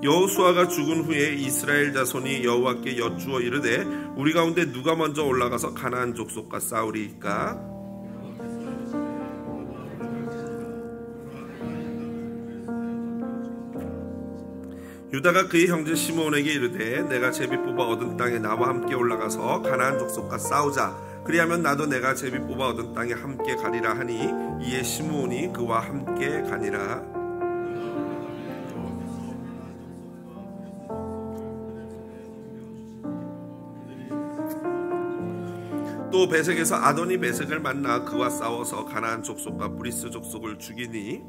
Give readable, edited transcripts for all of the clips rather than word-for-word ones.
여호수아가 죽은 후에 이스라엘 자손이 여호와께 여쭈어 이르되 우리 가운데 누가 먼저 올라가서 가나안 족속과 싸우리이까? 유다가 그의 형제 시므온에게 이르되 내가 제비 뽑아 얻은 땅에 나와 함께 올라가서 가나안 족속과 싸우자. 그리하면 나도 내가 제비 뽑아 얻은 땅에 함께 가리라 하니 이에 시므온이 그와 함께 가니라. 또 베색에서 아도니 베색을 만나 그와 싸워서 가나안 족속과 브리스 족속을 죽이니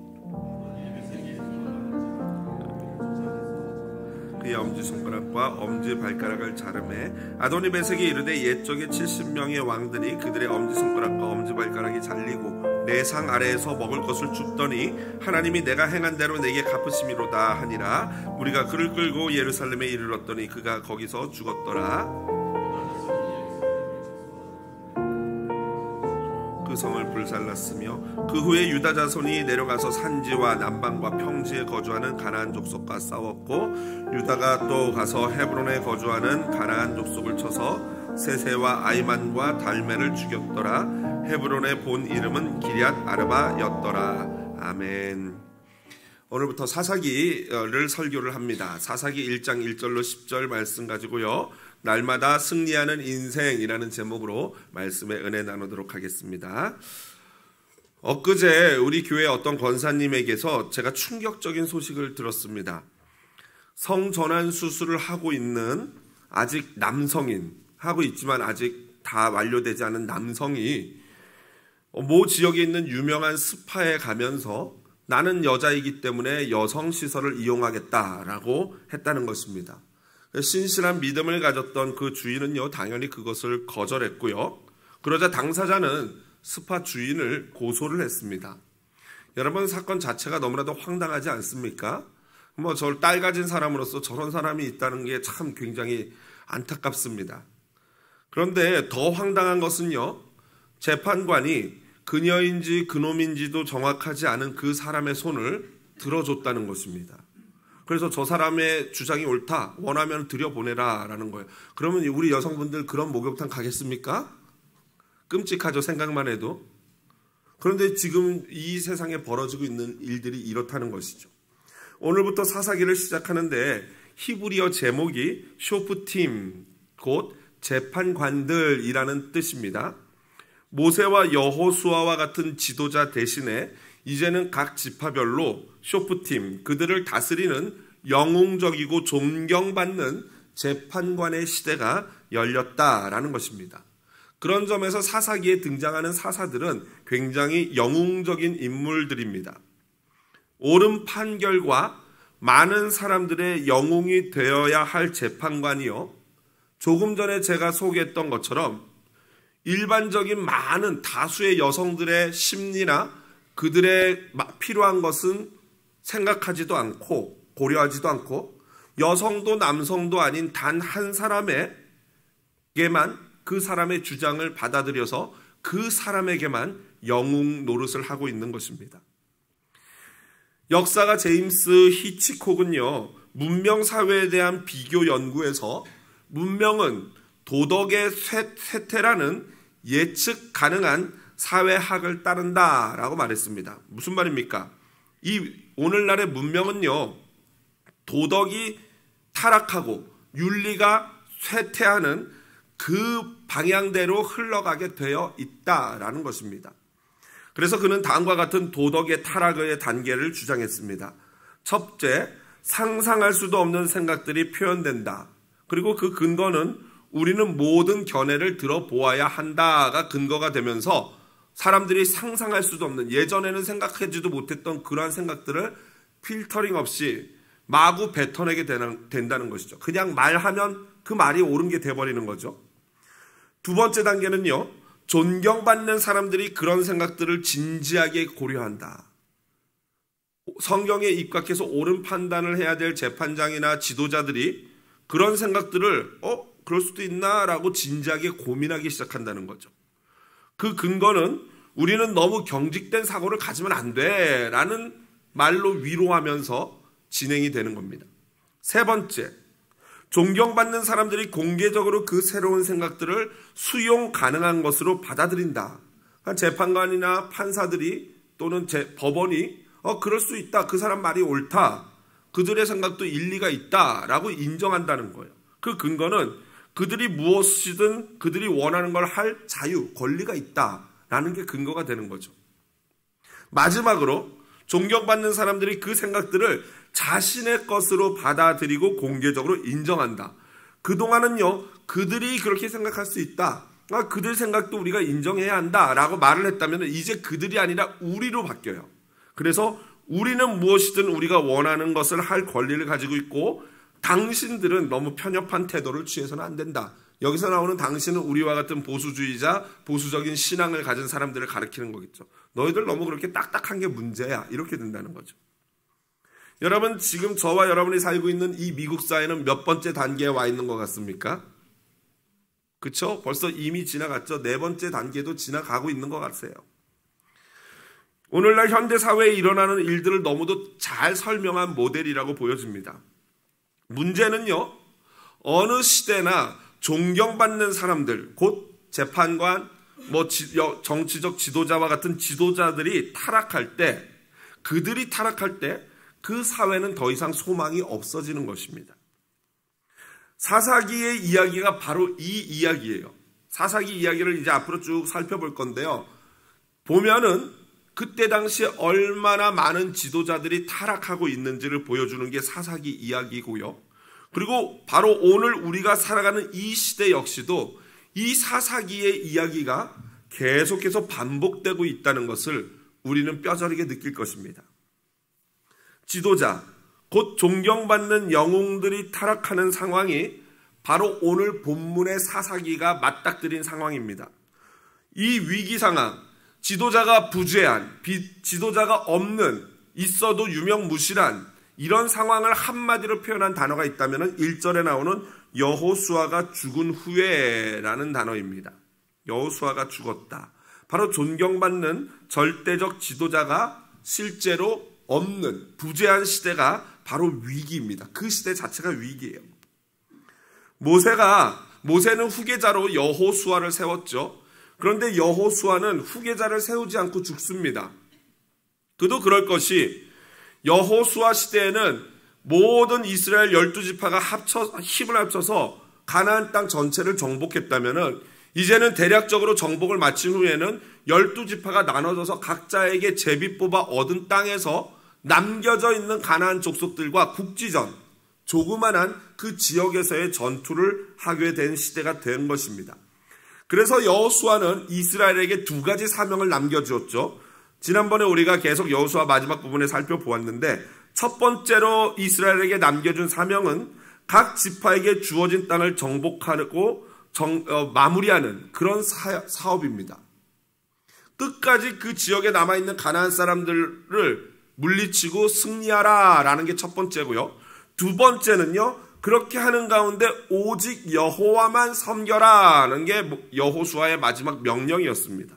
그의 엄지손가락과 엄지발가락을 자르매 아도니 베색이 이르되 옛적에 70명의 왕들이 그들의 엄지손가락과 엄지발가락이 잘리고 내 상 아래에서 먹을 것을 줍더니 하나님이 내가 행한 대로 내게 갚으심이로다 하니라. 우리가 그를 끌고 예루살렘에 이르렀더니 그가 거기서 죽었더라. 그 성을 불살랐으며 그 후에 유다 자손이 내려가서 산지와 남방과 평지에 거주하는 가나안 족속과 싸웠고 유다가 또 가서 헤브론에 거주하는 가나안 족속을 쳐서 세세와 아이만과 달메를 죽였더라. 헤브론의 본 이름은 기럇 아르바였더라. 아멘. 오늘부터 사사기를 설교를 합니다. 사사기 1장 1절로 10절 말씀 가지고요, 날마다 승리하는 인생이라는 제목으로 말씀의 은혜 나누도록 하겠습니다. 엊그제 우리 교회 어떤 권사님에게서 제가 충격적인 소식을 들었습니다. 성전환 수술을 하고 있는 아직 남성인, 하고 있지만 아직 다 완료되지 않은 남성이 모 지역에 있는 유명한 스파에 가면서 나는 여자이기 때문에 여성 시설을 이용하겠다라고 했다는 것입니다. 신실한 믿음을 가졌던 그 주인은요, 당연히 그것을 거절했고요. 그러자 당사자는 스파 주인을 고소를 했습니다. 여러분, 사건 자체가 너무나도 황당하지 않습니까? 저 딸 가진 사람으로서 저런 사람이 있다는 게 참 굉장히 안타깝습니다. 그런데 더 황당한 것은요, 재판관이 그녀인지 그놈인지도 정확하지 않은 그 사람의 손을 들어줬다는 것입니다. 그래서 저 사람의 주장이 옳다, 원하면 들여보내라 라는 거예요. 그러면 우리 여성분들 그런 목욕탕 가겠습니까? 끔찍하죠, 생각만 해도. 그런데 지금 이 세상에 벌어지고 있는 일들이 이렇다는 것이죠. 오늘부터 사사기를 시작하는데 히브리어 제목이 쇼프팀, 곧 재판관들이라는 뜻입니다. 모세와 여호수아와 같은 지도자 대신에 이제는 각 지파별로 쇼프팀, 그들을 다스리는 영웅적이고 존경받는 재판관의 시대가 열렸다라는 것입니다. 그런 점에서 사사기에 등장하는 사사들은 굉장히 영웅적인 인물들입니다. 옳은 판결과 많은 사람들의 영웅이 되어야 할 재판관이요, 조금 전에 제가 소개했던 것처럼 일반적인 많은 다수의 여성들의 심리나 그들의 필요한 것은 생각하지도 않고 고려하지도 않고 여성도 남성도 아닌 단 한 사람에게만 그 사람의 주장을 받아들여서 그 사람에게만 영웅 노릇을 하고 있는 것입니다. 역사가 제임스 히치콕은요, 문명사회에 대한 비교 연구에서 문명은 도덕의 쇠퇴라는 예측 가능한 사회학을 따른다라고 말했습니다. 무슨 말입니까? 이 오늘날의 문명은요, 도덕이 타락하고 윤리가 쇠퇴하는 그 방향대로 흘러가게 되어 있다라는 것입니다. 그래서 그는 다음과 같은 도덕의 타락의 단계를 주장했습니다. 첫째, 상상할 수도 없는 생각들이 표현된다. 그리고 그 근거는 우리는 모든 견해를 들어보아야 한다가 근거가 되면서 사람들이 상상할 수도 없는, 예전에는 생각하지도 못했던 그러한 생각들을 필터링 없이 마구 뱉어내게 된다는 것이죠. 그냥 말하면 그 말이 옳은 게 돼버리는 거죠. 두 번째 단계는요, 존경받는 사람들이 그런 생각들을 진지하게 고려한다. 성경에 입각해서 옳은 판단을 해야 될 재판장이나 지도자들이 그런 생각들을 그럴 수도 있나 라고 진지하게 고민하기 시작한다는 거죠. 그 근거는 우리는 너무 경직된 사고를 가지면 안 돼 라는 말로 위로하면서 진행이 되는 겁니다. 세 번째, 존경받는 사람들이 공개적으로 그 새로운 생각들을 수용 가능한 것으로 받아들인다. 그러니까 재판관이나 판사들이 또는 법원이 그럴 수 있다. 그 사람 말이 옳다. 그들의 생각도 일리가 있다라고 인정한다는 거예요. 그 근거는 그들이 무엇이든 그들이 원하는 걸 할 자유, 권리가 있다라는 게 근거가 되는 거죠. 마지막으로 존경받는 사람들이 그 생각들을 자신의 것으로 받아들이고 공개적으로 인정한다. 그동안은요, 그들이 그렇게 생각할 수 있다. 그들 생각도 우리가 인정해야 한다라고 말을 했다면 이제 그들이 아니라 우리로 바뀌어요. 그래서 우리는 무엇이든 우리가 원하는 것을 할 권리를 가지고 있고 당신들은 너무 편협한 태도를 취해서는 안 된다. 여기서 나오는 당신은 우리와 같은 보수주의자, 보수적인 신앙을 가진 사람들을 가리키는 거겠죠. 너희들 너무 그렇게 딱딱한 게 문제야. 이렇게 된다는 거죠. 여러분, 지금 저와 여러분이 살고 있는 이 미국 사회는 몇 번째 단계에 와 있는 것 같습니까? 그렇죠? 벌써 이미 지나갔죠. 네 번째 단계도 지나가고 있는 것 같아요. 오늘날 현대사회에 일어나는 일들을 너무도 잘 설명한 모델이라고 보여집니다. 문제는요, 어느 시대나 존경받는 사람들, 곧 재판관, 정치적 지도자와 같은 지도자들이 타락할 때, 그들이 타락할 때 그 사회는 더 이상 소망이 없어지는 것입니다. 사사기의 이야기가 바로 이 이야기예요. 사사기 이야기를 이제 앞으로 쭉 살펴볼 건데요. 보면은 그때 당시에 얼마나 많은 지도자들이 타락하고 있는지를 보여주는 게 사사기 이야기고요. 그리고 바로 오늘 우리가 살아가는 이 시대 역시도 이 사사기의 이야기가 계속해서 반복되고 있다는 것을 우리는 뼈저리게 느낄 것입니다. 지도자, 곧 존경받는 영웅들이 타락하는 상황이 바로 오늘 본문의 사사기가 맞닥뜨린 상황입니다. 이 위기 상황, 지도자가 부재한, 지도자가 없는, 있어도 유명무실한 이런 상황을 한마디로 표현한 단어가 있다면 1절에 나오는 여호수아가 죽은 후에라는 단어입니다. 여호수아가 죽었다. 바로 존경받는 절대적 지도자가 실제로 없는 부재한 시대가 바로 위기입니다. 그 시대 자체가 위기예요. 모세는 후계자로 여호수아를 세웠죠. 그런데 여호수아는 후계자를 세우지 않고 죽습니다. 그도 그럴 것이 여호수아 시대에는 모든 이스라엘 12지파가 힘을 합쳐서 가나안 땅 전체를 정복했다면 이제는 대략적으로 정복을 마친 후에는 12지파가 나눠져서 각자에게 제비 뽑아 얻은 땅에서 남겨져 있는 가나안 족속들과 국지전, 조그만한 그 지역에서의 전투를 하게 된 시대가 된 것입니다. 그래서 여호수아는 이스라엘에게 두 가지 사명을 남겨주었죠. 지난번에 우리가 계속 여호수아 마지막 부분에 살펴보았는데 첫 번째로 이스라엘에게 남겨준 사명은 각 지파에게 주어진 땅을 정복하고 마무리하는 그런 사업입니다. 끝까지 그 지역에 남아있는 가나안 사람들을 물리치고 승리하라라는 게 첫 번째고요. 두 번째는요, 그렇게 하는 가운데 오직 여호와만 섬겨라는 게 여호수아의 마지막 명령이었습니다.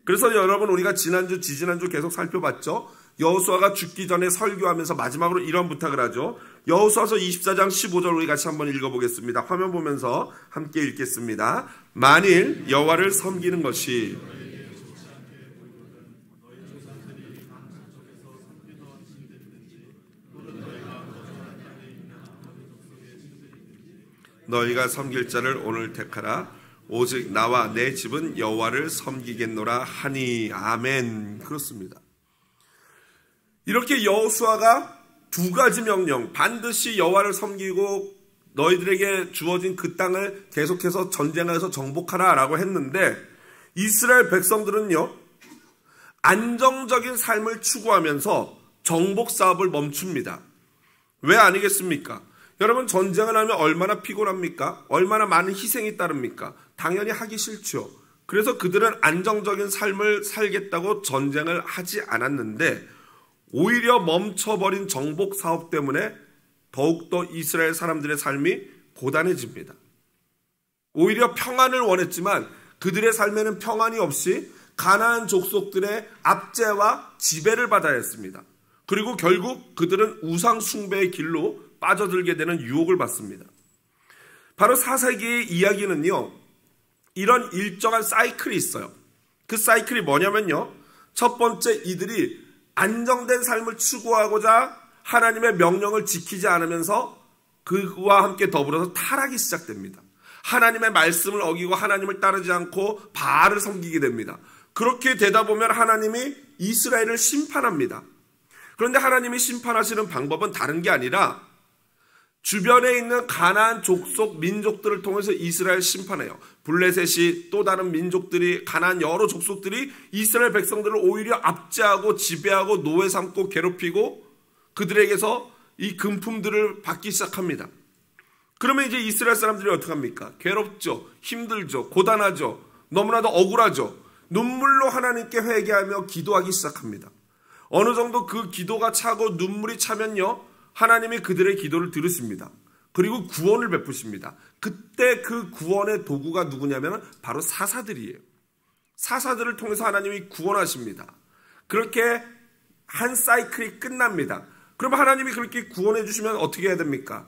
그래서 여러분, 우리가 지지난주 계속 살펴봤죠. 여호수아가 죽기 전에 설교하면서 마지막으로 이런 부탁을 하죠. 여호수아서 24장 15절 우리 같이 한번 읽어보겠습니다. 화면 보면서 함께 읽겠습니다. 만일 여호와를 섬기는 것이 너희가 섬길 자를 오늘 택하라. 오직 나와 내 집은 여호와를 섬기겠노라 하니. 아멘. 그렇습니다. 이렇게 여호수아가 두 가지 명령, 반드시 여호와를 섬기고 너희들에게 주어진 그 땅을 계속해서 전쟁하여서 정복하라라고 했는데 이스라엘 백성들은요, 안정적인 삶을 추구하면서 정복 사업을 멈춥니다. 왜 아니겠습니까? 여러분, 전쟁을 하면 얼마나 피곤합니까? 얼마나 많은 희생이 따릅니까? 당연히 하기 싫죠. 그래서 그들은 안정적인 삶을 살겠다고 전쟁을 하지 않았는데 오히려 멈춰버린 정복 사업 때문에 더욱더 이스라엘 사람들의 삶이 고단해집니다. 오히려 평안을 원했지만 그들의 삶에는 평안이 없이 가나안 족속들의 압제와 지배를 받아야 했습니다. 그리고 결국 그들은 우상 숭배의 길로 빠져들게 되는 유혹을 받습니다. 바로 사사기의 이야기는요, 이런 일정한 사이클이 있어요. 그 사이클이 뭐냐면요, 첫 번째, 이들이 안정된 삶을 추구하고자 하나님의 명령을 지키지 않으면서 그와 함께 더불어서 타락이 시작됩니다. 하나님의 말씀을 어기고 하나님을 따르지 않고 바알을 섬기게 됩니다. 그렇게 되다 보면 하나님이 이스라엘을 심판합니다. 그런데 하나님이 심판하시는 방법은 다른 게 아니라 주변에 있는 가나안 족속 민족들을 통해서 이스라엘 심판해요. 블레셋이, 또 다른 민족들이, 가나안 여러 족속들이 이스라엘 백성들을 오히려 압제하고 지배하고 노예 삼고 괴롭히고 그들에게서 이 금품들을 받기 시작합니다. 그러면 이제 이스라엘 사람들이 어떻게 합니까? 괴롭죠, 힘들죠, 고단하죠, 너무나도 억울하죠. 눈물로 하나님께 회개하며 기도하기 시작합니다. 어느 정도 그 기도가 차고 눈물이 차면요, 하나님이 그들의 기도를 들으십니다. 그리고 구원을 베푸십니다. 그때 그 구원의 도구가 누구냐면 바로 사사들이에요. 사사들을 통해서 하나님이 구원하십니다. 그렇게 한 사이클이 끝납니다. 그럼 하나님이 그렇게 구원해 주시면 어떻게 해야 됩니까?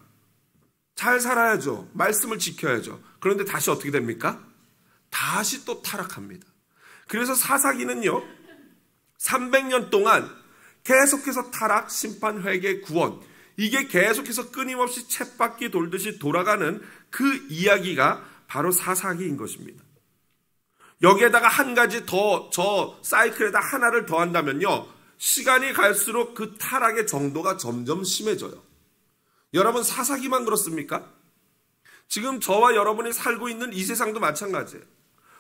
잘 살아야죠. 말씀을 지켜야죠. 그런데 다시 어떻게 됩니까? 다시 또 타락합니다. 그래서 사사기는요, 300년 동안 계속해서 타락, 심판, 회개, 구원, 이게 계속해서 끊임없이 쳇바퀴 돌듯이 돌아가는 그 이야기가 바로 사사기인 것입니다. 여기에다가 한 가지 더, 저 사이클에다 하나를 더한다면요, 시간이 갈수록 그 타락의 정도가 점점 심해져요. 여러분, 사사기만 그렇습니까? 지금 저와 여러분이 살고 있는 이 세상도 마찬가지예요.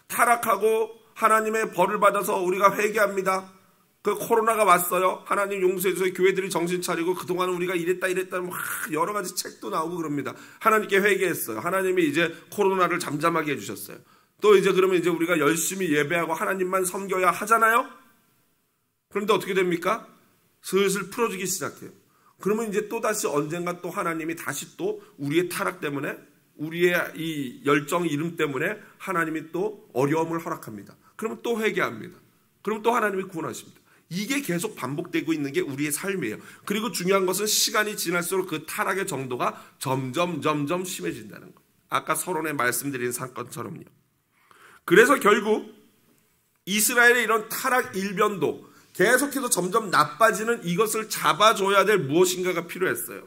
타락하고 하나님의 벌을 받아서 우리가 회개합니다. 그 코로나가 왔어요. 하나님 용서해주세요. 교회들이 정신 차리고 그동안 우리가 이랬다 막 여러 가지 책도 나오고 그럽니다. 하나님께 회개했어요. 하나님이 이제 코로나를 잠잠하게 해주셨어요. 또 이제 그러면 이제 우리가 열심히 예배하고 하나님만 섬겨야 하잖아요. 그런데 어떻게 됩니까? 슬슬 풀어지기 시작해요. 그러면 이제 또다시 언젠가 또 하나님이 다시 또 우리의 타락 때문에, 우리의 이 열정 이름 때문에 하나님이 또 어려움을 허락합니다. 그러면 또 회개합니다. 그럼 또 하나님이 구원하십니다. 이게 계속 반복되고 있는 게 우리의 삶이에요. 그리고 중요한 것은 시간이 지날수록 그 타락의 정도가 점점 심해진다는 거예요. 아까 서론에 말씀드린 사건처럼요. 그래서 결국 이스라엘의 이런 타락 일변도 계속해서 점점 나빠지는 이것을 잡아줘야 될 무엇인가가 필요했어요.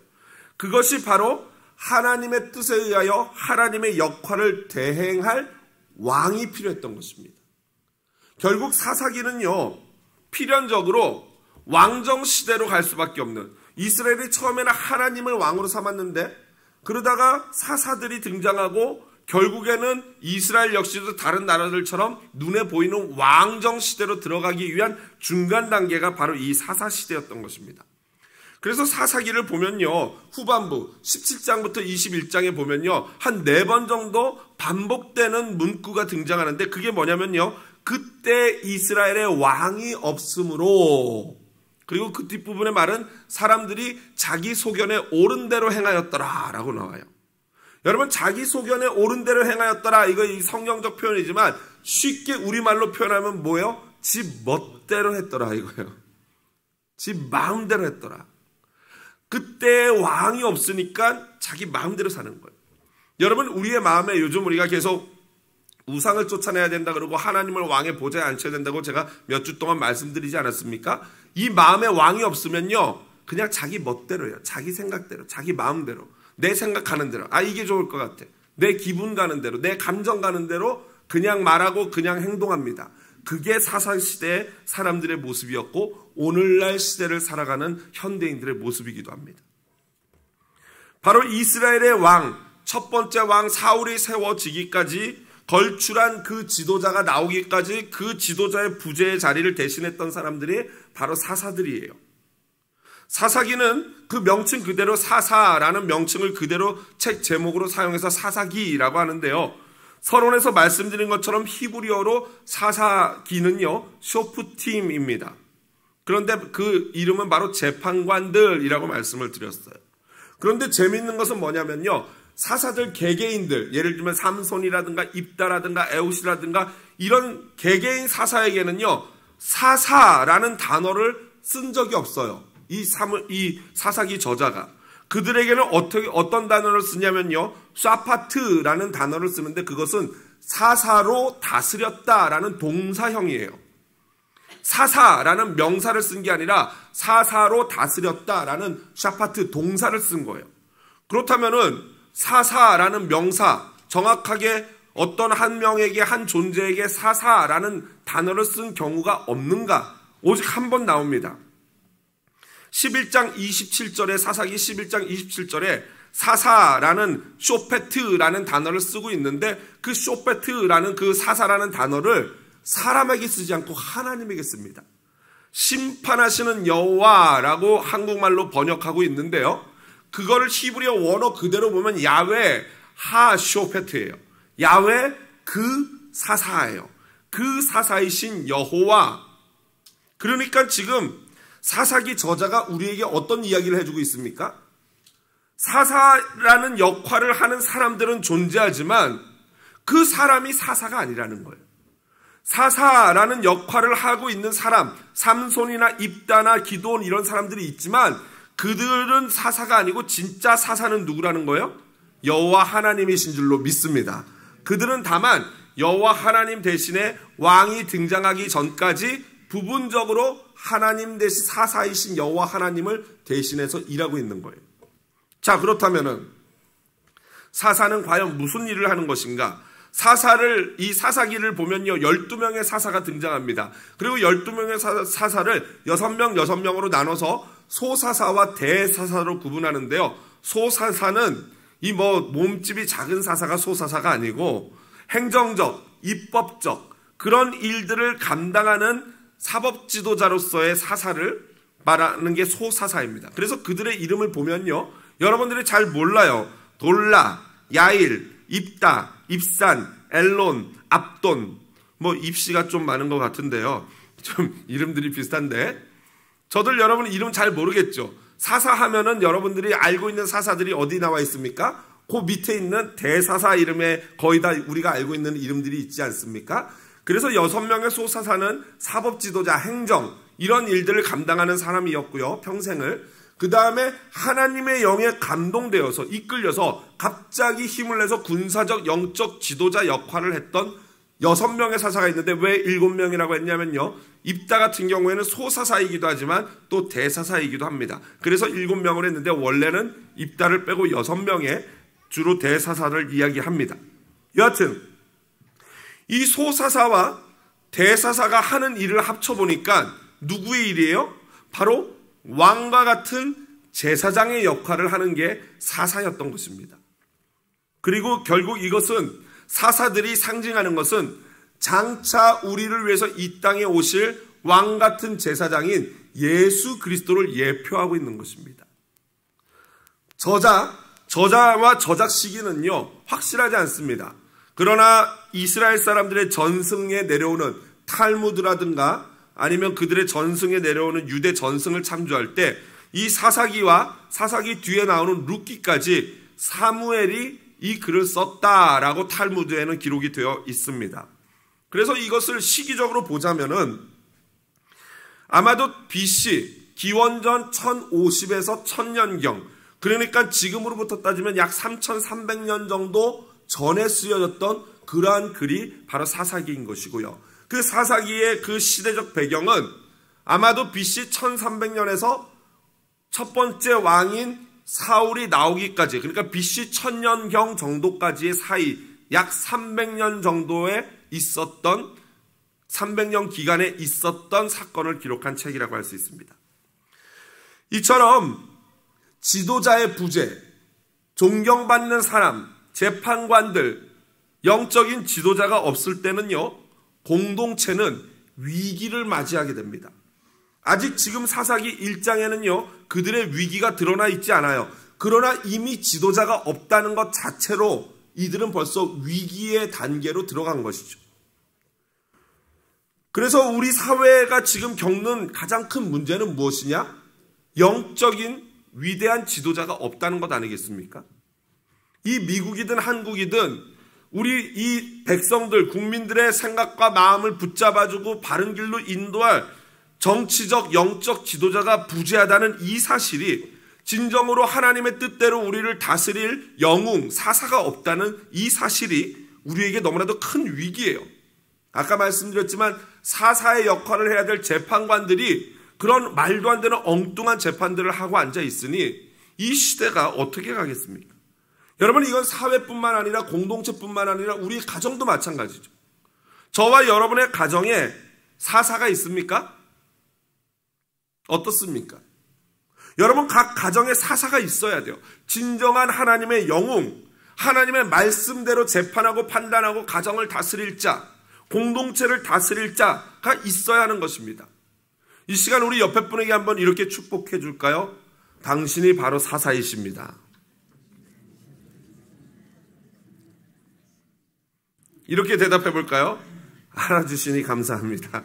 그것이 바로 하나님의 뜻에 의하여 하나님의 역할을 대행할 왕이 필요했던 것입니다. 결국 사사기는요, 필연적으로 왕정 시대로 갈 수밖에 없는, 이스라엘이 처음에는 하나님을 왕으로 삼았는데 그러다가 사사들이 등장하고 결국에는 이스라엘 역시도 다른 나라들처럼 눈에 보이는 왕정 시대로 들어가기 위한 중간 단계가 바로 이 사사 시대였던 것입니다. 그래서 사사기를 보면요, 후반부 17장부터 21장에 보면요, 한 4번 정도 반복되는 문구가 등장하는데 그게 뭐냐면요, 그때 이스라엘의 왕이 없으므로, 그리고 그 뒷부분의 말은 사람들이 자기 소견에 옳은 대로 행하였더라 라고 나와요. 여러분, 자기 소견에 옳은 대로 행하였더라, 이거 성경적 표현이지만 쉽게 우리말로 표현하면 뭐예요? 지 멋대로 했더라 이거예요. 지 마음대로 했더라. 그때 왕이 없으니까 자기 마음대로 사는 거예요. 여러분, 우리의 마음에 요즘 우리가 계속 우상을 쫓아내야 된다 그러고 하나님을 왕의 보좌에 앉혀야 된다고 제가 몇 주 동안 말씀드리지 않았습니까? 이 마음에 왕이 없으면요, 그냥 자기 멋대로예요. 자기 생각대로, 자기 마음대로, 내 생각하는 대로, 이게 좋을 것 같아, 내 기분 가는 대로, 내 감정 가는 대로 그냥 말하고 그냥 행동합니다. 그게 사사시대의 사람들의 모습이었고 오늘날 시대를 살아가는 현대인들의 모습이기도 합니다. 바로 이스라엘의 왕, 첫 번째 왕 사울이 세워지기까지 걸출한 그 지도자가 나오기까지 그 지도자의 부재의 자리를 대신했던 사람들이 바로 사사들이에요. 사사기는 그 명칭 그대로 사사라는 명칭을 그대로 책 제목으로 사용해서 사사기라고 하는데요. 서론에서 말씀드린 것처럼 히브리어로 사사기는요, 쇼프팀입니다. 그런데 그 이름은 바로 재판관들이라고 말씀을 드렸어요. 그런데 재미있는 것은 뭐냐면요, 사사들 개개인들, 예를 들면 삼손이라든가 입다라든가 에웃이라든가 이런 개개인 사사에게는요, 사사라는 단어를 쓴 적이 없어요. 이 사사기 저자가. 그들에게는 어떤 단어를 쓰냐면요, 샤파트라는 단어를 쓰는데 그것은 사사로 다스렸다라는 동사형이에요. 사사라는 명사를 쓴 게 아니라 사사로 다스렸다라는 샤파트 동사를 쓴 거예요. 그렇다면은 사사라는 명사, 정확하게 어떤 한 명에게, 한 존재에게 사사라는 단어를 쓴 경우가 없는가? 오직 한 번 나옵니다. 11장 27절에, 사사기 11장 27절에 사사라는 쇼페트라는 단어를 쓰고 있는데 그 쇼페트라는 그 사사라는 단어를 사람에게 쓰지 않고 하나님에게 씁니다. 심판하시는 여호와라고 한국말로 번역하고 있는데요, 그거를 히브리어 원어 그대로 보면 야훼 하쇼페트예요. 야훼 그 사사예요. 그 사사이신 여호와. 그러니까 지금 사사기 저자가 우리에게 어떤 이야기를 해주고 있습니까? 사사라는 역할을 하는 사람들은 존재하지만 그 사람이 사사가 아니라는 거예요. 사사라는 역할을 하고 있는 사람, 삼손이나 입다나 기드온 이런 사람들이 있지만 그들은 사사가 아니고 진짜 사사는 누구라는 거예요? 여호와 하나님이신 줄로 믿습니다. 그들은 다만 여호와 하나님 대신에 왕이 등장하기 전까지 부분적으로 하나님 대신 사사이신 여호와 하나님을 대신해서 일하고 있는 거예요. 자, 그렇다면은 사사는 과연 무슨 일을 하는 것인가? 이 사사기를 보면요, 12명의 사사가 등장합니다. 그리고 12명의 사사를 6명으로 나눠서 소사사와 대사사로 구분하는데요. 소사사는 이 몸집이 작은 사사가 소사사가 아니고 행정적, 입법적 그런 일들을 감당하는 사법 지도자로서의 사사를 말하는 게 소사사입니다. 그래서 그들의 이름을 보면요, 여러분들이 잘 몰라요. 돌라, 야일, 입다, 입산, 엘론, 압돈, 입시가 좀 많은 것 같은데요. 좀 이름들이 비슷한데 저들 여러분 이름 잘 모르겠죠. 사사하면은 여러분들이 알고 있는 사사들이 어디 나와 있습니까? 그 밑에 있는 대사사 이름에 거의 다 우리가 알고 있는 이름들이 있지 않습니까? 그래서 6명의 소사사는 사법 지도자, 행정 이런 일들을 감당하는 사람이었고요, 평생을. 그 다음에 하나님의 영에 감동되어서 이끌려서 갑자기 힘을 내서 군사적 영적 지도자 역할을 했던 6명의 사사가 있는데 왜 7명이라고 했냐면요, 입다 같은 경우에는 소사사이기도 하지만 또 대사사이기도 합니다. 그래서 7명을 했는데 원래는 입다를 빼고 6명의 주로 대사사를 이야기합니다. 여하튼 이 소사사와 대사사가 하는 일을 합쳐보니까 누구의 일이에요? 바로 왕과 같은 제사장의 역할을 하는 게 사사였던 것입니다. 그리고 결국 이것은 사사들이 상징하는 것은 장차 우리를 위해서 이 땅에 오실 왕 같은 제사장인 예수 그리스도를 예표하고 있는 것입니다. 저자와 저작 시기는요, 확실하지 않습니다. 그러나 이스라엘 사람들의 전승에 내려오는 탈무드라든가 아니면 그들의 전승에 내려오는 유대 전승을 참조할 때 이 사사기와 사사기 뒤에 나오는 룻기까지 사무엘이 이 글을 썼다라고 탈무드에는 기록이 되어 있습니다. 그래서 이것을 시기적으로 보자면은 아마도 BC 기원전 1050에서 1000년경, 그러니까 지금으로부터 따지면 약 3300년 정도 전에 쓰여졌던 그러한 글이 바로 사사기인 것이고요. 그 사사기의 그 시대적 배경은 아마도 BC 1300년에서 첫 번째 왕인 사울이 나오기까지, 그러니까 BC 1000년경 정도까지의 사이 약 300년 정도에 있었던 300년 기간에 있었던 사건을 기록한 책이라고 할 수 있습니다. 이처럼 지도자의 부재, 존경받는 사람, 재판관들, 영적인 지도자가 없을 때는요, 공동체는 위기를 맞이하게 됩니다. 아직 지금 사사기 1장에는요, 그들의 위기가 드러나 있지 않아요. 그러나 이미 지도자가 없다는 것 자체로 이들은 벌써 위기의 단계로 들어간 것이죠. 그래서 우리 사회가 지금 겪는 가장 큰 문제는 무엇이냐? 영적인 위대한 지도자가 없다는 것 아니겠습니까? 이 미국이든 한국이든 우리 이 백성들, 국민들의 생각과 마음을 붙잡아주고 바른 길로 인도할 정치적, 영적 지도자가 부재하다는 이 사실이 진정으로 하나님의 뜻대로 우리를 다스릴 영웅, 사사가 없다는 이 사실이 우리에게 너무나도 큰 위기예요. 아까 말씀드렸지만 사사의 역할을 해야 될 재판관들이 그런 말도 안 되는 엉뚱한 재판들을 하고 앉아 있으니 이 시대가 어떻게 가겠습니까? 여러분, 이건 사회뿐만 아니라 공동체뿐만 아니라 우리 가정도 마찬가지죠. 저와 여러분의 가정에 사사가 있습니까? 어떻습니까? 여러분, 각 가정에 사사가 있어야 돼요. 진정한 하나님의 영웅, 하나님의 말씀대로 재판하고 판단하고 가정을 다스릴 자, 공동체를 다스릴 자가 있어야 하는 것입니다. 이 시간 우리 옆에 분에게 한번 이렇게 축복해 줄까요? 당신이 바로 사사이십니다. 이렇게 대답해 볼까요? 알아주시니 감사합니다.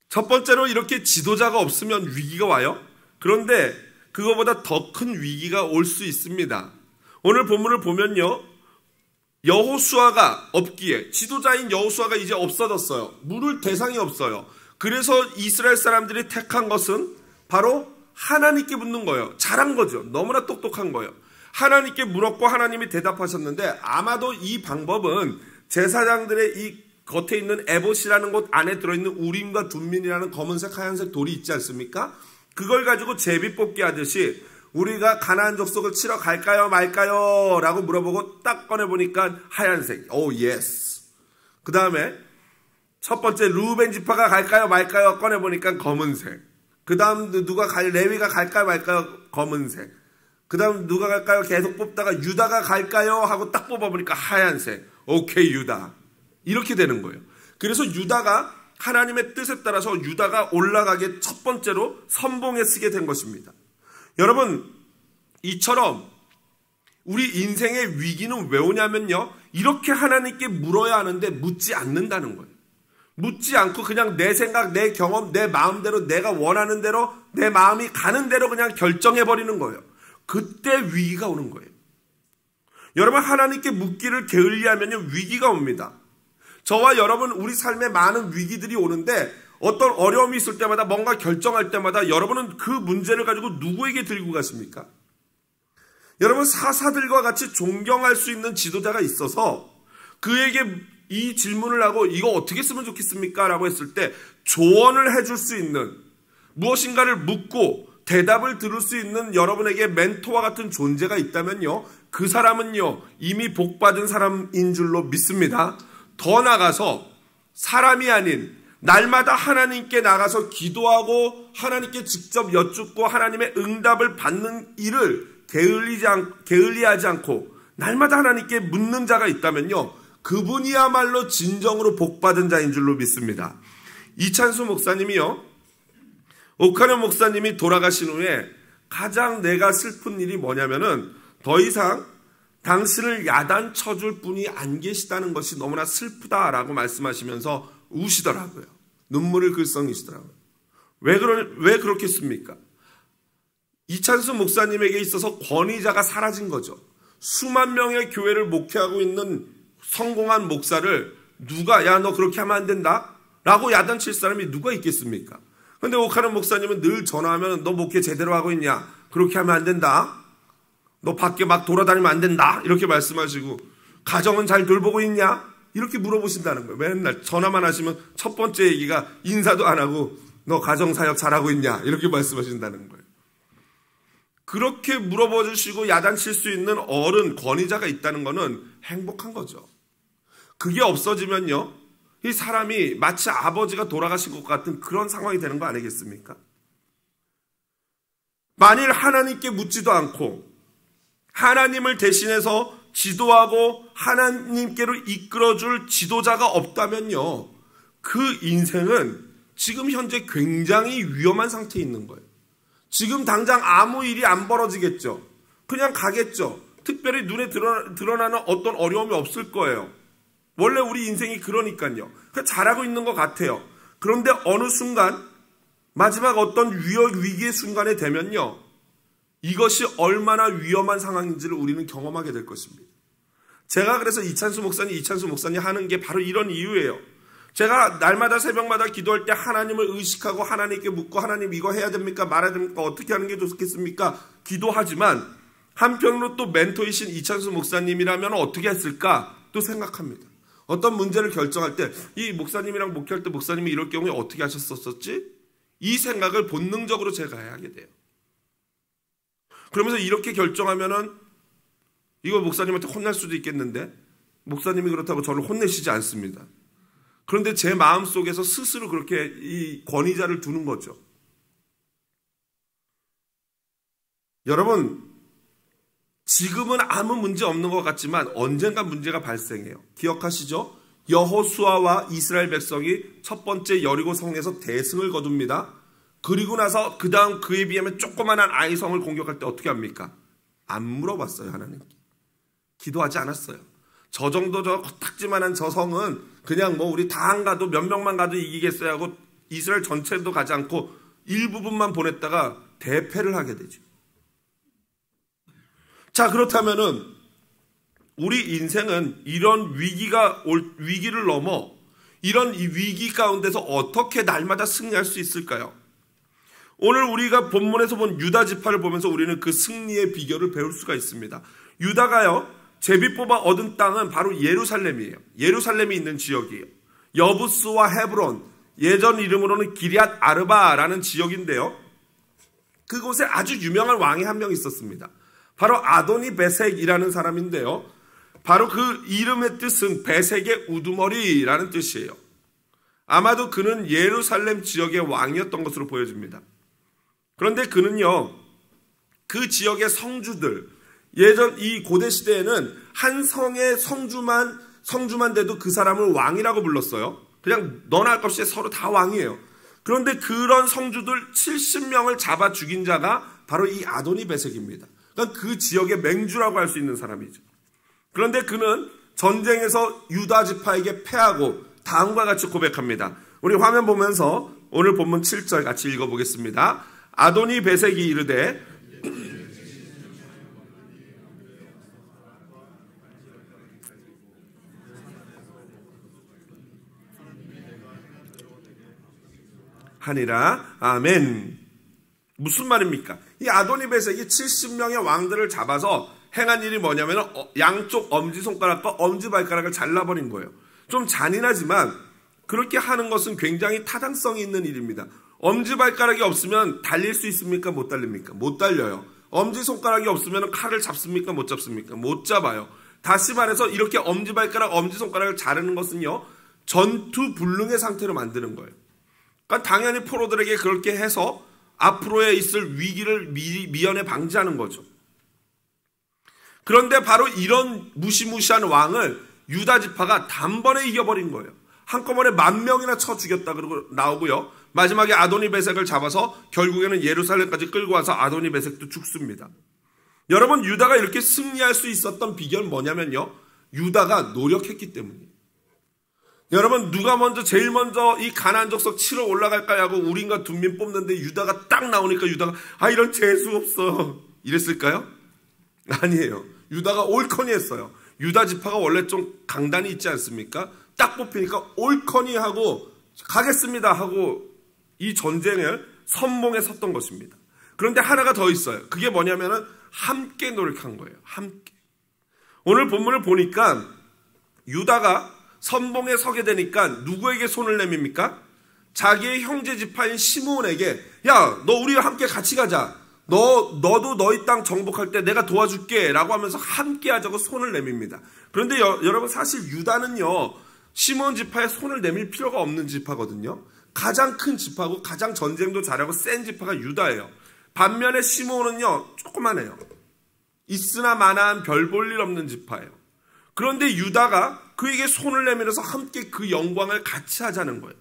첫 번째로 이렇게 지도자가 없으면 위기가 와요. 그런데 그거보다 더 큰 위기가 올 수 있습니다. 오늘 본문을 보면요, 여호수아가 없기에, 지도자인 여호수아가 이제 없어졌어요. 물을 대상이 없어요. 그래서 이스라엘 사람들이 택한 것은 바로 하나님께 묻는 거예요. 잘한 거죠. 너무나 똑똑한 거예요. 하나님께 물었고 하나님이 대답하셨는데, 아마도 이 방법은 제사장들의 이 겉에 있는 에봇이라는 곳 안에 들어있는 우림과 둠민이라는 검은색 하얀색 돌이 있지 않습니까? 그걸 가지고 제비 뽑기 하듯이 우리가 가나안 족속을 치러 갈까요 말까요? 라고 물어보고 딱 꺼내보니까 하얀색. 오, 예스. 그 다음에 첫 번째 르우벤 지파가 갈까요 말까요? 꺼내보니까 검은색. 그 다음 레위가 갈까요 말까요? 검은색. 그 다음 누가 갈까요? 계속 뽑다가 유다가 갈까요? 하고 딱 뽑아보니까 하얀색. 오케이, 유다. 이렇게 되는 거예요. 그래서 유다가 하나님의 뜻에 따라서 유다가 올라가게 첫 번째로 선봉에 쓰게 된 것입니다. 여러분, 이처럼 우리 인생의 위기는 왜 오냐면요, 이렇게 하나님께 물어야 하는데 묻지 않는다는 거예요. 묻지 않고 그냥 내 생각, 내 경험, 내 마음대로, 내가 원하는 대로, 내 마음이 가는 대로 그냥 결정해버리는 거예요. 그때 위기가 오는 거예요. 여러분, 하나님께 묻기를 게을리하면요, 위기가 옵니다. 저와 여러분, 우리 삶에 많은 위기들이 오는데 어떤 어려움이 있을 때마다, 뭔가 결정할 때마다 여러분은 그 문제를 가지고 누구에게 들고 가십니까? 여러분, 사사들과 같이 존경할 수 있는 지도자가 있어서 그에게 이 질문을 하고 이거 어떻게 쓰면 좋겠습니까? 라고 했을 때 조언을 해줄 수 있는, 무엇인가를 묻고 대답을 들을 수 있는 여러분에게 멘토와 같은 존재가 있다면요, 그 사람은요 이미 복받은 사람인 줄로 믿습니다. 더 나아가서 사람이 아닌 날마다 하나님께 나가서 기도하고 하나님께 직접 여쭙고 하나님의 응답을 받는 일을 게을리하지 않고 날마다 하나님께 묻는 자가 있다면요, 그분이야말로 진정으로 복받은 자인 줄로 믿습니다. 이찬수 목사님이요, 오카노 목사님이 돌아가신 후에 가장 내가 슬픈 일이 뭐냐면은 더 이상 당신을 야단쳐줄 분이 안 계시다는 것이 너무나 슬프다라고 말씀하시면서 우시더라고요. 눈물을 글썽이시더라고요. 왜 그렇겠습니까? 이찬수 목사님에게 있어서 권위자가 사라진 거죠. 수만 명의 교회를 목회하고 있는 성공한 목사를 누가, 야, 너 그렇게 하면 안 된다? 라고 야단칠 사람이 누가 있겠습니까? 근데 오카노 목사님은 늘 전화하면 너 목회 제대로 하고 있냐? 그렇게 하면 안 된다. 너 밖에 막 돌아다니면 안 된다. 이렇게 말씀하시고, 가정은 잘 돌보고 있냐? 이렇게 물어보신다는 거예요. 맨날 전화만 하시면 첫 번째 얘기가 인사도 안 하고 너 가정사역 잘하고 있냐? 이렇게 말씀하신다는 거예요. 그렇게 물어봐 주시고 야단칠 수 있는 어른, 권위자가 있다는 거는 행복한 거죠. 그게 없어지면요, 이 사람이 마치 아버지가 돌아가신 것 같은 그런 상황이 되는 거 아니겠습니까? 만일 하나님께 묻지도 않고 하나님을 대신해서 지도하고 하나님께로 이끌어줄 지도자가 없다면요, 그 인생은 지금 현재 굉장히 위험한 상태에 있는 거예요. 지금 당장 아무 일이 안 벌어지겠죠. 그냥 가겠죠. 특별히 눈에 드러나는 어떤 어려움이 없을 거예요. 원래 우리 인생이 그러니까요. 잘하고 있는 것 같아요. 그런데 어느 순간, 마지막 어떤 위기의 순간에 되면요, 이것이 얼마나 위험한 상황인지를 우리는 경험하게 될 것입니다. 제가 그래서 이찬수 목사님 하는 게 바로 이런 이유예요. 제가 날마다 새벽마다 기도할 때 하나님을 의식하고 하나님께 묻고 하나님 이거 해야 됩니까? 말아야 됩니까? 어떻게 하는 게 좋겠습니까? 기도하지만 한편으로 또 멘토이신 이찬수 목사님이라면 어떻게 했을까? 또 생각합니다. 어떤 문제를 결정할 때 이 목사님이랑 목회할 때 목사님이 이럴 경우에 어떻게 하셨었지? 이 생각을 본능적으로 제가 하게 돼요. 그러면서 이렇게 결정하면은 이거 목사님한테 혼날 수도 있겠는데 목사님이 그렇다고 저를 혼내시지 않습니다. 그런데 제 마음속에서 스스로 그렇게 이 권위자를 두는 거죠. 여러분, 지금은 아무 문제 없는 것 같지만 언젠가 문제가 발생해요. 기억하시죠? 여호수아와 이스라엘 백성이 첫 번째 여리고 성에서 대승을 거둡니다. 그리고 나서 그 다음 그에 비하면 조그만한 아이성을 공격할 때 어떻게 합니까? 안 물어봤어요, 하나님께. 기도하지 않았어요. 저 정도 저 코딱지만한 저 성은 그냥 뭐 우리 다 안 가도 몇 명만 가도 이기겠어야 하고 이스라엘 전체도 가지 않고 일부분만 보냈다가 대패를 하게 되죠. 자, 그렇다면은 우리 인생은 이런 위기를 넘어 이런 이 위기 가운데서 어떻게 날마다 승리할 수 있을까요? 오늘 우리가 본문에서 본 유다 지파를 보면서 우리는 그 승리의 비결을 배울 수가 있습니다. 유다가요, 제비 뽑아 얻은 땅은 바로 예루살렘이에요. 예루살렘이 있는 지역이에요. 여부스와 헤브론, 예전 이름으로는 기럇 아르바라는 지역인데요. 그곳에 아주 유명한 왕이 한 명 있었습니다. 바로 아도니 베색이라는 사람인데요. 바로 그 이름의 뜻은 베색의 우두머리라는 뜻이에요. 아마도 그는 예루살렘 지역의 왕이었던 것으로 보여집니다. 그런데 그는요, 그 지역의 성주들, 예전 이 고대 시대에는 한 성의 성주만 돼도 그 사람을 왕이라고 불렀어요. 그냥 너나 할 것 없이 서로 다 왕이에요. 그런데 그런 성주들 70명을 잡아 죽인 자가 바로 이 아도니 베색입니다. 그러니까 그 지역의 맹주라고 할 수 있는 사람이죠. 그런데 그는 전쟁에서 유다 지파에게 패하고 다음과 같이 고백합니다. 우리 화면 보면서 오늘 본문 7절 같이 읽어보겠습니다. 아도니 베색이 이르되 하니라. 아멘. 무슨 말입니까? 이 아도니 베색이 70명의 왕들을 잡아서 행한 일이 뭐냐면 양쪽 엄지손가락과 엄지발가락을 잘라버린 거예요. 좀 잔인하지만 그렇게 하는 것은 굉장히 타당성이 있는 일입니다. 엄지발가락이 없으면 달릴 수 있습니까? 못 달립니까? 못 달려요. 엄지손가락이 없으면 칼을 잡습니까? 못 잡습니까? 못 잡아요. 다시 말해서 이렇게 엄지발가락, 엄지손가락을 자르는 것은요, 전투불능의 상태로 만드는 거예요. 그러니까 당연히 포로들에게 그렇게 해서 앞으로에 있을 위기를 미연에 방지하는 거죠. 그런데 바로 이런 무시무시한 왕을 유다 지파가 단번에 이겨버린 거예요. 한꺼번에 10,000명이나 쳐 죽였다 그러고 나오고요. 마지막에 아도니 베색을 잡아서 결국에는 예루살렘까지 끌고 와서 아도니 베색도 죽습니다. 여러분, 유다가 이렇게 승리할 수 있었던 비결은 뭐냐면요, 유다가 노력했기 때문이에요. 여러분, 누가 제일 먼저 이 가나안 족속 치러 올라갈까 하고 우린과 둔민 뽑는데 유다가 딱 나오니까 유다가 이런 재수 없어 이랬을까요? 아니에요. 유다가 옳거니 했어요. 유다 지파가 원래 좀 강단이 있지 않습니까? 딱 뽑히니까 옳거니 하고 가겠습니다 하고 이 전쟁을 선봉에 섰던 것입니다. 그런데 하나가 더 있어요. 그게 뭐냐면은 함께 노력한 거예요. 함께. 오늘 본문을 보니까 유다가 선봉에 서게 되니까 누구에게 손을 내밉니까? 자기의 형제 지파인 시므온에게, 야, 너 우리와 함께 같이 가자. 너도 너희 땅 정복할 때 내가 도와줄게 라고 하면서 함께 하자고 손을 내밉니다. 그런데 여러분, 사실 유다는요, 시므온 지파에 손을 내밀 필요가 없는 지파거든요. 가장 큰 지파고 가장 전쟁도 잘하고 센 지파가 유다예요. 반면에 시므온은요, 조그만해요. 있으나 마나한 별 볼 일 없는 지파예요. 그런데 유다가 그에게 손을 내밀어서 함께 그 영광을 같이 하자는 거예요.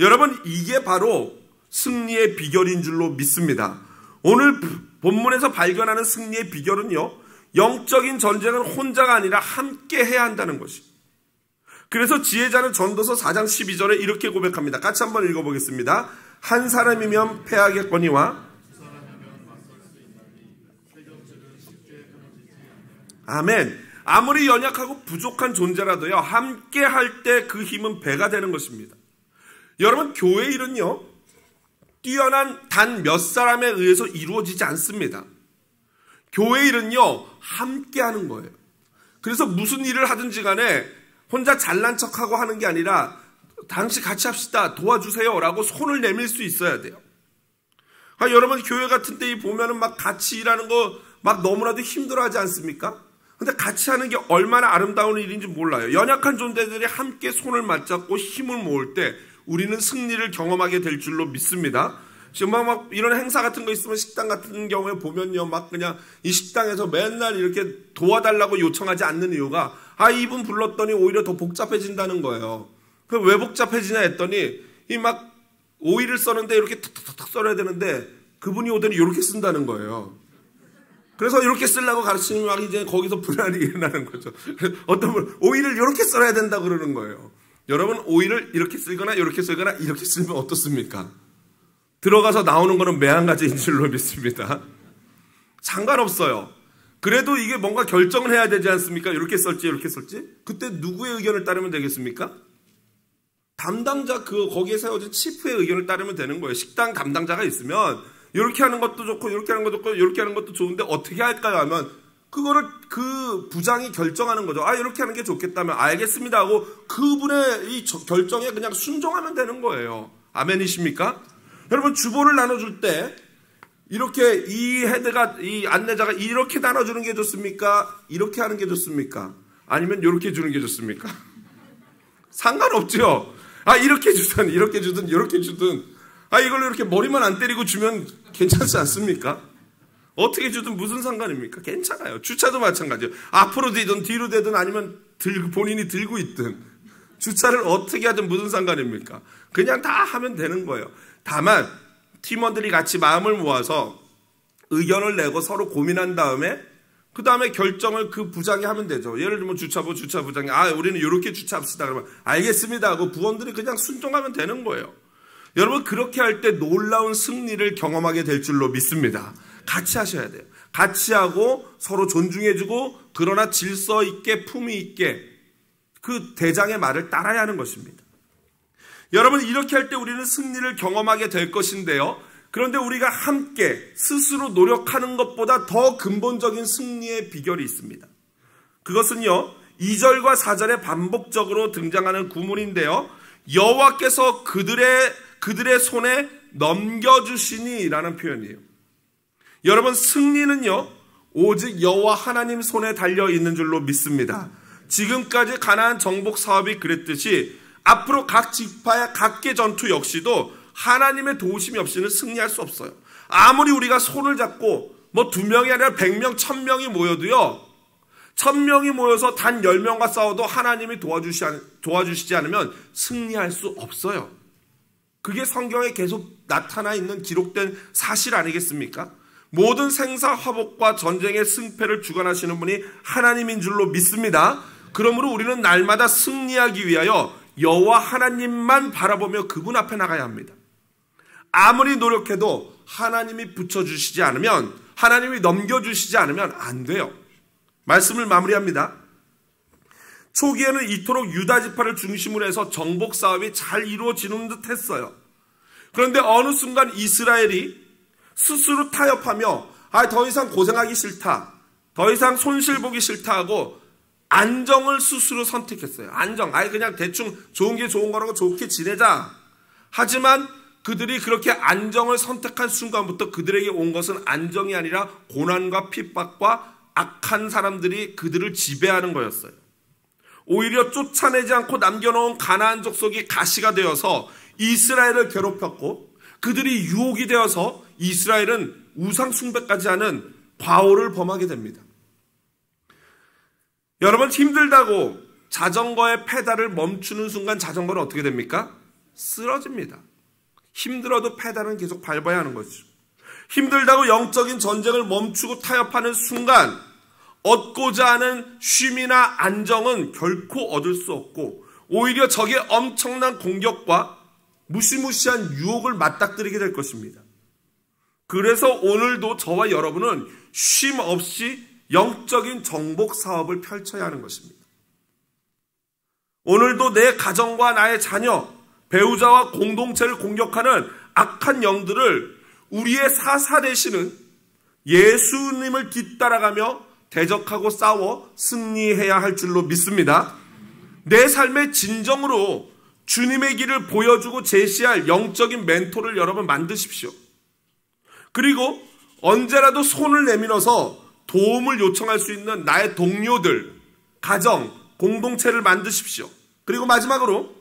여러분, 이게 바로 승리의 비결인 줄로 믿습니다. 오늘 본문에서 발견하는 승리의 비결은요, 영적인 전쟁은 혼자가 아니라 함께 해야 한다는 것입니다. 그래서 지혜자는 전도서 4장 12절에 이렇게 고백합니다. 같이 한번 읽어보겠습니다. 한 사람이면 패하겠거니와 아멘. 아무리 연약하고 부족한 존재라도요, 함께 할 때 그 힘은 배가 되는 것입니다. 여러분, 교회 일은요, 뛰어난 단 몇 사람에 의해서 이루어지지 않습니다. 교회 일은요, 함께 하는 거예요. 그래서 무슨 일을 하든지 간에 혼자 잘난 척하고 하는 게 아니라 당시 같이 합시다, 도와주세요 라고 손을 내밀 수 있어야 돼요. 여러분, 교회 같은 데 보면은 막 같이 일하는 거 막 너무나도 힘들어 하지 않습니까? 근데 같이 하는 게 얼마나 아름다운 일인지 몰라요. 연약한 존재들이 함께 손을 맞잡고 힘을 모을 때 우리는 승리를 경험하게 될 줄로 믿습니다. 지금 막 이런 행사 같은 거 있으면 식당 같은 경우에 보면요, 막 그냥 이 식당에서 맨날 이렇게 도와달라고 요청하지 않는 이유가, 이분 불렀더니 오히려 더 복잡해진다는 거예요. 왜 복잡해지냐 했더니, 이 막 오이를 써는데 이렇게 탁탁탁 썰어야 되는데 그분이 오더니 이렇게 쓴다는 거예요. 그래서 이렇게 쓰려고 가르치면 막 이제 거기서 불안이 일어나는 거죠. 어떤 분, 오이를 이렇게 썰어야 된다고 그러는 거예요. 여러분, 오이를 이렇게 쓸거나 이렇게 쓸거나 이렇게 쓰면 어떻습니까? 들어가서 나오는 거는 매한가지인 줄로 믿습니다. 상관없어요. 그래도 이게 뭔가 결정을 해야 되지 않습니까? 이렇게 쓸지 이렇게 쓸지? 그때 누구의 의견을 따르면 되겠습니까? 담당자, 거기에 세워진 치프의 의견을 따르면 되는 거예요. 식당 담당자가 있으면 이렇게 하는 것도 좋고 이렇게 하는 것도 좋고 이렇게 하는 것도 좋은데 어떻게 할까요? 하면 그거를 그 부장이 결정하는 거죠. 이렇게 하는 게 좋겠다면 알겠습니다 하고 그분의 이 결정에 그냥 순종하면 되는 거예요. 아멘이십니까? 여러분, 주보를 나눠줄 때 이렇게 이 안내자가 이렇게 나눠주는 게 좋습니까? 이렇게 하는 게 좋습니까? 아니면 이렇게 주는 게 좋습니까? 상관없죠. 이렇게 주든 이렇게 주든 이렇게 주든 이걸로 이렇게 머리만 안 때리고 주면 괜찮지 않습니까? 어떻게 주든 무슨 상관입니까? 괜찮아요. 주차도 마찬가지예요. 앞으로 되든 뒤로 되든 아니면 본인이 들고 있든 주차를 어떻게 하든 무슨 상관입니까? 그냥 다 하면 되는 거예요. 다만 팀원들이 같이 마음을 모아서 의견을 내고 서로 고민한 다음에 그 다음에 결정을 그 부장이 하면 되죠. 예를 들면 주차 부장이 우리는 이렇게 주차합시다 그러면 알겠습니다 하고 부원들이 그냥 순종하면 되는 거예요. 여러분, 그렇게 할 때 놀라운 승리를 경험하게 될 줄로 믿습니다. 같이 하셔야 돼요. 같이 하고 서로 존중해주고 그러나 질서 있게 품위 있게 그 대장의 말을 따라야 하는 것입니다. 여러분, 이렇게 할 때 우리는 승리를 경험하게 될 것인데요. 그런데 우리가 함께 스스로 노력하는 것보다 더 근본적인 승리의 비결이 있습니다. 그것은요, 2절과 4절에 반복적으로 등장하는 구문인데요. 여호와께서 그들의 손에 넘겨주시니 라는 표현이에요. 여러분, 승리는요, 오직 여호와 하나님 손에 달려있는 줄로 믿습니다. 지금까지 가나안 정복 사업이 그랬듯이 앞으로 각 지파의 각계 전투 역시도 하나님의 도우심이 없이는 승리할 수 없어요. 아무리 우리가 손을 잡고 2명이 아니라 100명, 1000명이 모여도요, 1000명이 모여서 단 10명과 싸워도 하나님이 도와주시지 않으면 승리할 수 없어요. 그게 성경에 계속 나타나 있는 기록된 사실 아니겠습니까? 모든 생사화복과 전쟁의 승패를 주관하시는 분이 하나님인 줄로 믿습니다. 그러므로 우리는 날마다 승리하기 위하여 여호와 하나님만 바라보며 그분 앞에 나가야 합니다. 아무리 노력해도 하나님이 붙여주시지 않으면, 하나님이 넘겨주시지 않으면 안 돼요. 말씀을 마무리합니다. 초기에는 이토록 유다 지파를 중심으로 해서 정복 사업이 잘 이루어지는 듯 했어요. 그런데 어느 순간 이스라엘이 스스로 타협하며 더 이상 고생하기 싫다, 더 이상 손실 보기 싫다 하고 안정을 스스로 선택했어요. 안정, 그냥 대충 좋은 게 좋은 거라고 좋게 지내자. 하지만 그들이 그렇게 안정을 선택한 순간부터 그들에게 온 것은 안정이 아니라 고난과 핍박과 악한 사람들이 그들을 지배하는 거였어요. 오히려 쫓아내지 않고 남겨놓은 가나안 족속이 가시가 되어서 이스라엘을 괴롭혔고, 그들이 유혹이 되어서 이스라엘은 우상 숭배까지 하는 과오를 범하게 됩니다. 여러분, 힘들다고 자전거의 페달을 멈추는 순간 자전거는 어떻게 됩니까? 쓰러집니다. 힘들어도 페달은 계속 밟아야 하는 거죠. 힘들다고 영적인 전쟁을 멈추고 타협하는 순간 얻고자 하는 쉼이나 안정은 결코 얻을 수 없고, 오히려 적의 엄청난 공격과 무시무시한 유혹을 맞닥뜨리게 될 것입니다. 그래서 오늘도 저와 여러분은 쉼 없이 영적인 정복 사업을 펼쳐야 하는 것입니다. 오늘도 내 가정과 나의 자녀, 배우자와 공동체를 공격하는 악한 영들을 우리의 사사 되시는 예수님을 뒤따라가며 대적하고 싸워 승리해야 할 줄로 믿습니다. 내 삶의 진정으로 주님의 길을 보여주고 제시할 영적인 멘토를 여러분 만드십시오. 그리고 언제라도 손을 내밀어서 도움을 요청할 수 있는 나의 동료들, 가정, 공동체를 만드십시오. 그리고 마지막으로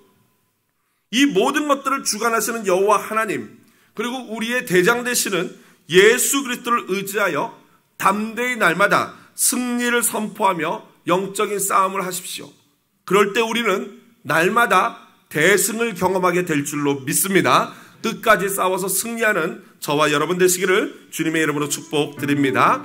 이 모든 것들을 주관하시는 여호와 하나님, 그리고 우리의 대장 되시는 예수 그리스도를 의지하여 담대히 날마다 승리를 선포하며 영적인 싸움을 하십시오. 그럴 때 우리는 날마다 대승을 경험하게 될 줄로 믿습니다. 끝까지 싸워서 승리하는 저와 여러분 되시기를 주님의 이름으로 축복드립니다.